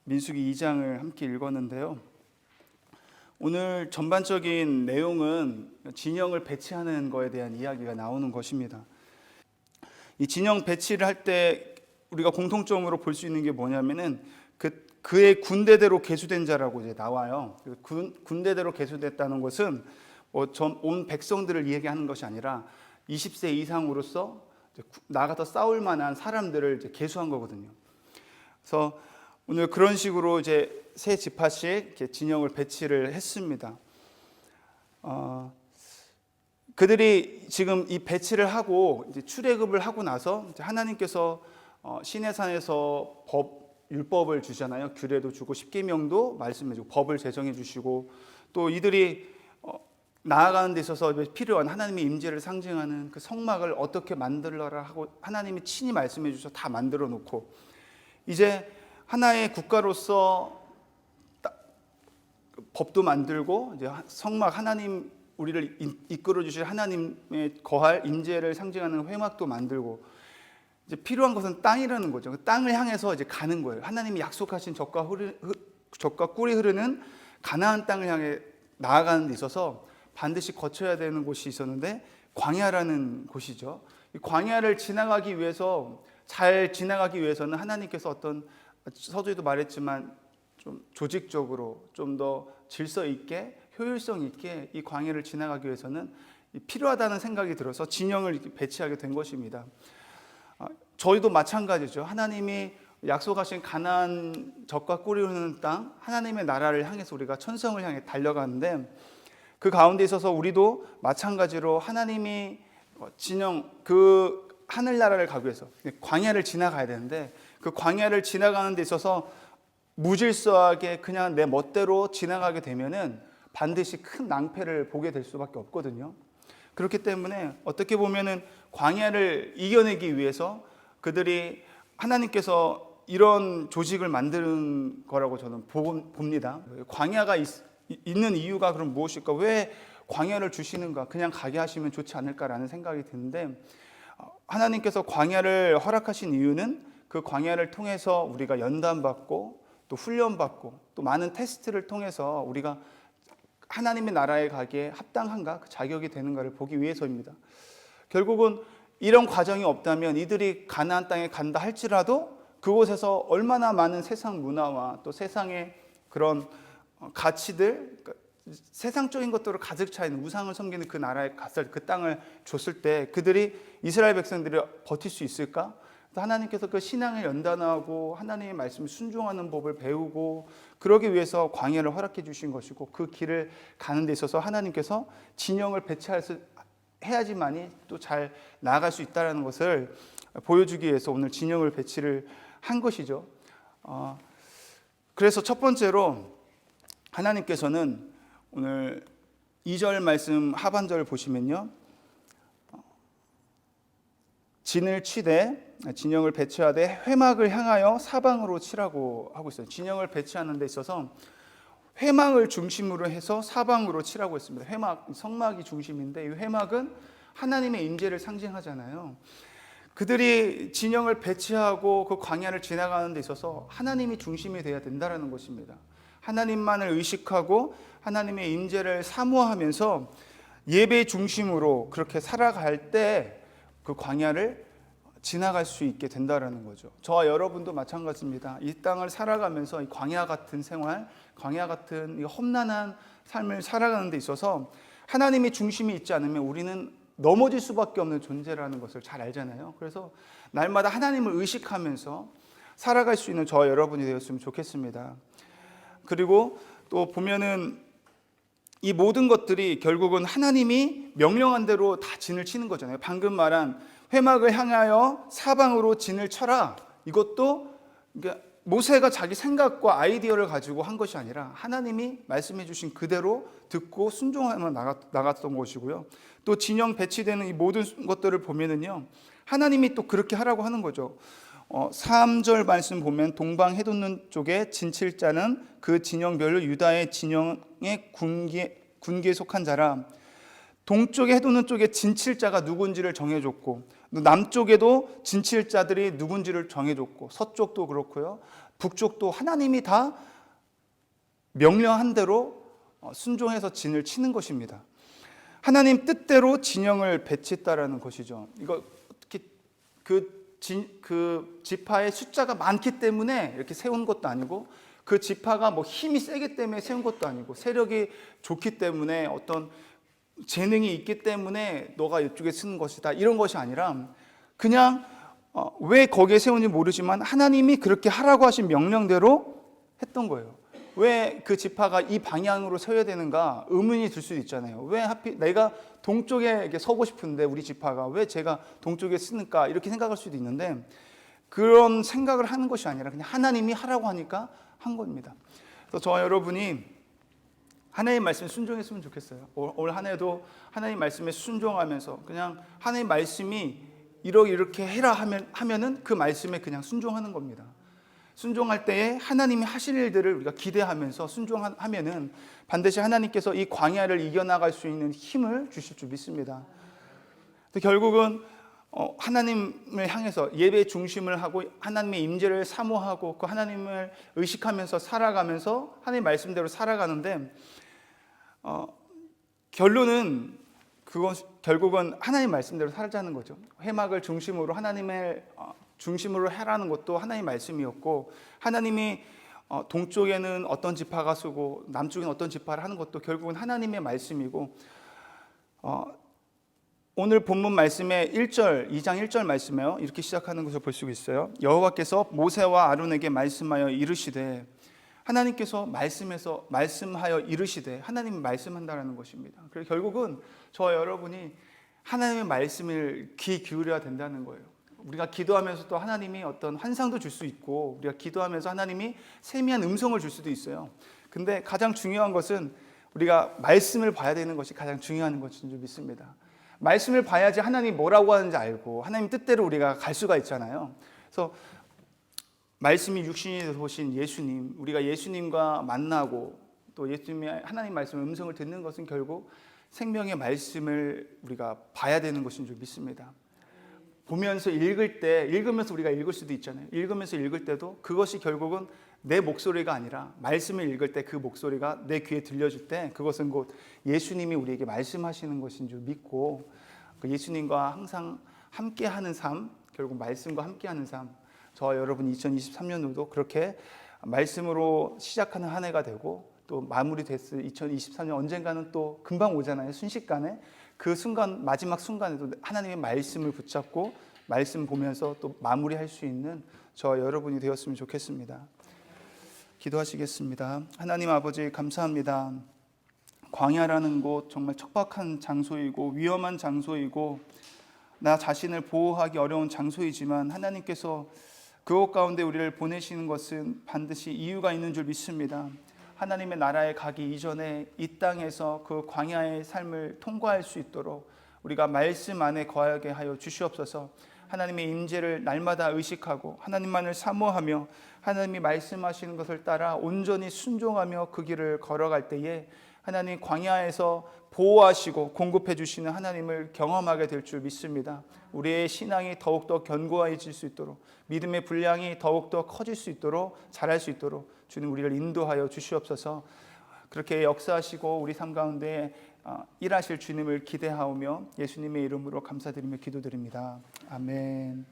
민수기 2장을 함께 읽었는데요. 오늘 전반적인 내용은 진영을 배치하는 것에 대한 이야기가 나오는 것입니다. 이 진영 배치를 할 때 우리가 공통점으로 볼 수 있는 게 뭐냐면은 그의 군대대로 계수된 자라고 이제 나와요. 군대대로 계수됐다는 것은 온 백성들을 얘기하는 것이 아니라 20세 이상으로서 나가서 싸울 만한 사람들을 이제 계수한 거거든요. 그래서 오늘 그런 식으로 이제 세 지파씩 이렇게 진영을 배치를 했습니다. 그들이 지금 이 배치를 하고 이제 출애굽을 하고 나서 이제 하나님께서 시내산에서 율법을 주잖아요. 규례도 주고 십계명도 말씀해주고 법을 제정해 주시고 또 이들이 나아가는 데 있어서 필요한 하나님의 임재를 상징하는 그 성막을 어떻게 만들어라 하고 하나님이 친히 말씀해 주셔서 다 만들어 놓고 이제 하나의 국가로서 법도 만들고 이제 성막 하나님 우리를 이끌어 주실 하나님의 거할 임재를 상징하는 회막도 만들고 이제 필요한 것은 땅이라는 거죠. 그 땅을 향해서 이제 가는 거예요. 하나님이 약속하신 젖과 꿀이 흐르는 가나안 땅을 향해 나아가는 데 있어서 반드시 거쳐야 되는 곳이 있었는데 광야라는 곳이죠. 이 광야를 지나가기 위해서 잘 지나가기 위해서는 하나님께서 어떤 서두에도 말했지만 좀 조직적으로 좀 더 질서 있게 효율성 있게 이 광야를 지나가기 위해서는 필요하다는 생각이 들어서 진영을 배치하게 된 것입니다. 저희도 마찬가지죠. 하나님이 약속하신 가나안 젖과 꿀이 흐르는 땅 하나님의 나라를 향해서 우리가 천성을 향해 달려가는데 그 가운데 있어서 우리도 마찬가지로 하나님이 진영 그 하늘나라를 가기 위해서 광야를 지나가야 되는데 그 광야를 지나가는 데 있어서 무질서하게 그냥 내 멋대로 지나가게 되면은 반드시 큰 낭패를 보게 될 수밖에 없거든요. 그렇기 때문에 어떻게 보면은 광야를 이겨내기 위해서 그들이 하나님께서 이런 조직을 만드는 거라고 저는 봅니다. 광야가 있는 이유가 그럼 무엇일까? 왜 광야를 주시는가? 그냥 가게 하시면 좋지 않을까라는 생각이 드는데 하나님께서 광야를 허락하신 이유는 그 광야를 통해서 우리가 연단받고 또 훈련받고 또 많은 테스트를 통해서 우리가 하나님의 나라에 가기에 합당한가? 그 자격이 되는가를 보기 위해서입니다. 결국은 이런 과정이 없다면 이들이 가나안 땅에 간다 할지라도 그곳에서 얼마나 많은 세상 문화와 또 세상의 그런 가치들, 세상적인 것들을 가득 차 있는 우상을 섬기는 그 나라에 갔을 그 땅을 줬을 때 그들이 이스라엘 백성들이 버틸 수 있을까? 하나님께서 그 신앙을 연단하고 하나님의 말씀을 순종하는 법을 배우고 그러기 위해서 광야를 허락해 주신 것이고 그 길을 가는 데 있어서 하나님께서 진영을 배치해야지만이 또 잘 나아갈 수 있다는 것을 보여주기 위해서 오늘 진영을 배치를 한 것이죠. 그래서 첫 번째로 하나님께서는 오늘 2절 말씀 하반절을 보시면요. 진을 치되 진영을 배치하되 회막을 향하여 사방으로 치라고 하고 있어요. 진영을 배치하는 데 있어서 회막을 중심으로 해서 사방으로 치라고 했습니다. 회막, 성막이 중심인데 이 회막은 하나님의 임재를 상징하잖아요. 그들이 진영을 배치하고 그 광야를 지나가는 데 있어서 하나님이 중심이 되어야 된다는 것입니다. 하나님만을 의식하고 하나님의 임재를 사모하면서 예배 중심으로 그렇게 살아갈 때 그 광야를 지나갈 수 있게 된다는 거죠. 저와 여러분도 마찬가지입니다. 이 땅을 살아가면서 이 광야 같은 생활, 광야 같은 이 험난한 삶을 살아가는 데 있어서 하나님의 중심이 있지 않으면 우리는 넘어질 수밖에 없는 존재라는 것을 잘 알잖아요. 그래서 날마다 하나님을 의식하면서 살아갈 수 있는 저와 여러분이 되었으면 좋겠습니다. 그리고 또 보면은 이 모든 것들이 결국은 하나님이 명령한 대로 다 진을 치는 거잖아요. 방금 말한 회막을 향하여 사방으로 진을 쳐라. 이것도 모세가 자기 생각과 아이디어를 가지고 한 것이 아니라 하나님이 말씀해 주신 그대로 듣고 순종하며 나갔던 것이고요. 또 진영 배치되는 이 모든 것들을 보면은요. 하나님이 또 그렇게 하라고 하는 거죠. 3절 말씀 보면 동방 해돋는 쪽에 진칠자는 그 진영별로 유다의 진영의 군기에 속한 자라. 동쪽에 해돋는 쪽에 진칠자가 누군지를 정해줬고 남쪽에도 진칠자들이 누군지를 정해줬고 서쪽도 그렇고요. 북쪽도 하나님이 다 명령한 대로 순종해서 진을 치는 것입니다. 하나님 뜻대로 진영을 배치했다라는 것이죠. 이거 어떻게 그 지파의 숫자가 많기 때문에 이렇게 세운 것도 아니고, 그 지파가 뭐 힘이 세기 때문에 세운 것도 아니고, 세력이 좋기 때문에 어떤 재능이 있기 때문에 너가 이쪽에 쓰는 것이다, 이런 것이 아니라 그냥 왜 거기에 세운지 모르지만 하나님이 그렇게 하라고 하신 명령대로 했던 거예요. 왜 그 지파가 이 방향으로 서야 되는가 의문이 들 수도 있잖아요. 왜 하필 내가 동쪽에 이렇게 서고 싶은데 우리 지파가 왜 제가 동쪽에 쓰는가, 이렇게 생각할 수도 있는데, 그런 생각을 하는 것이 아니라 그냥 하나님이 하라고 하니까 한 겁니다. 그래서 저와 여러분이 하나님 말씀에 순종했으면 좋겠어요. 올 한 해도 하나님 말씀에 순종하면서 그냥 하나님 말씀이 이렇게 해라 하면은 그 말씀에 그냥 순종하는 겁니다. 순종할 때에 하나님이 하실 일들을 우리가 기대하면서 순종하면은 반드시 하나님께서 이 광야를 이겨나갈 수 있는 힘을 주실 줄 믿습니다. 결국은 하나님을 향해서 예배 중심을 하고 하나님의 임재를 사모하고 그 하나님을 의식하면서 살아가면서 하나님 말씀대로 살아가는데, 결론은 결국은 하나님 말씀대로 살자는 거죠. 회막을 중심으로 하나님의 중심으로 해라는 것도 하나님 말씀이었고, 하나님이 동쪽에는 어떤 지파가 서고 남쪽에는 어떤 지파를 하는 것도 결국은 하나님의 말씀이고, 오늘 본문 말씀의 2장 1절 말씀에요, 이렇게 시작하는 것을 볼 수 있어요. 여호와께서 모세와 아론에게 말씀하여 이르시되, 하나님께서 말씀하여 이르시되, 하나님이 말씀한다라는 것입니다. 그래서 결국은 저와 여러분이 하나님의 말씀을 귀 기울여야 된다는 거예요. 우리가 기도하면서도 하나님이 어떤 환상도 줄 수 있고, 우리가 기도하면서 하나님이 세미한 음성을 줄 수도 있어요. 근데 가장 중요한 것은 우리가 말씀을 봐야 되는 것이 가장 중요한 것인 줄 믿습니다. 말씀을 봐야지 하나님이 뭐라고 하는지 알고 하나님 뜻대로 우리가 갈 수가 있잖아요. 그래서 말씀이 육신이 되어 오신 예수님, 우리가 예수님과 만나고 또 예수님의 하나님 말씀의 음성을 듣는 것은 결국 생명의 말씀을 우리가 봐야 되는 것인 줄 믿습니다. 보면서 읽으면서 우리가 읽을 수도 있잖아요. 읽으면서 읽을 때도 그것이 결국은 내 목소리가 아니라 말씀을 읽을 때 그 목소리가 내 귀에 들려줄 때 그것은 곧 예수님이 우리에게 말씀하시는 것인 줄 믿고, 예수님과 항상 함께하는 삶, 결국 말씀과 함께하는 삶, 저와 여러분 2023년도도 그렇게 말씀으로 시작하는 한 해가 되고 또 마무리됐을 2023년 언젠가는 또 금방 오잖아요. 순식간에 그 순간, 마지막 순간에도 하나님의 말씀을 붙잡고 말씀 보면서 또 마무리할 수 있는 저와 여러분이 되었으면 좋겠습니다. 기도하시겠습니다. 하나님 아버지, 감사합니다. 광야라는 곳 정말 척박한 장소이고 위험한 장소이고 나 자신을 보호하기 어려운 장소이지만 하나님께서 그곳 가운데 우리를 보내시는 것은 반드시 이유가 있는 줄 믿습니다. 하나님의 나라에 가기 이전에 이 땅에서 그 광야의 삶을 통과할 수 있도록 우리가 말씀 안에 거하게 하여 주시옵소서. 하나님의 임재를 날마다 의식하고 하나님만을 사모하며 하나님이 말씀하시는 것을 따라 온전히 순종하며 그 길을 걸어갈 때에 하나님 광야에서 보호하시고 공급해 주시는 하나님을 경험하게 될 줄 믿습니다. 우리의 신앙이 더욱더 견고해질 수 있도록, 믿음의 분량이 더욱더 커질 수 있도록, 자랄 수 있도록 주님 우리를 인도하여 주시옵소서. 그렇게 역사하시고 우리 삶 가운데 일하실 주님을 기대하오며 예수님의 이름으로 감사드리며 기도드립니다. 아멘.